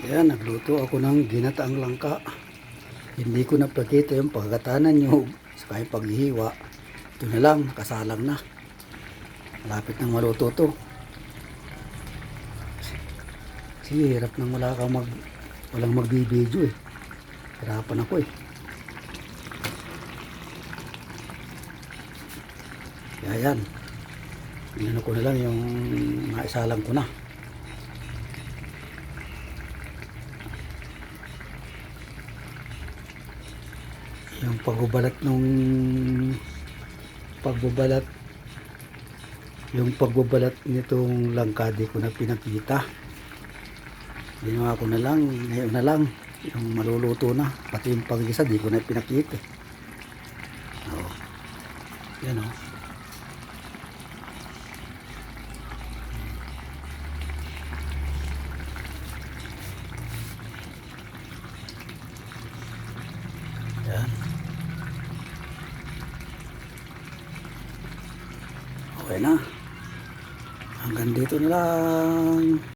Yan, nagluto ako ng ginataang langka. Hindi ko napakita yung pagkatanan nyo saka yung paghihiwa. Ito na lang, kasalang na. Malapit nang maluto to. Kasi hirap nang walang magbibideo eh. Hirapan ako eh. Kaya yan. Inano ko na lang yung naisalang ko na. Yung pagbabalat nitong langka di ko na pinakita. Ginawa ko na lang ngayon na lang yung maluluto na, pati yung pag-isa di ko na pinakita. Oh, yan oh. Yan. Okay na. Hanggang dito na lang.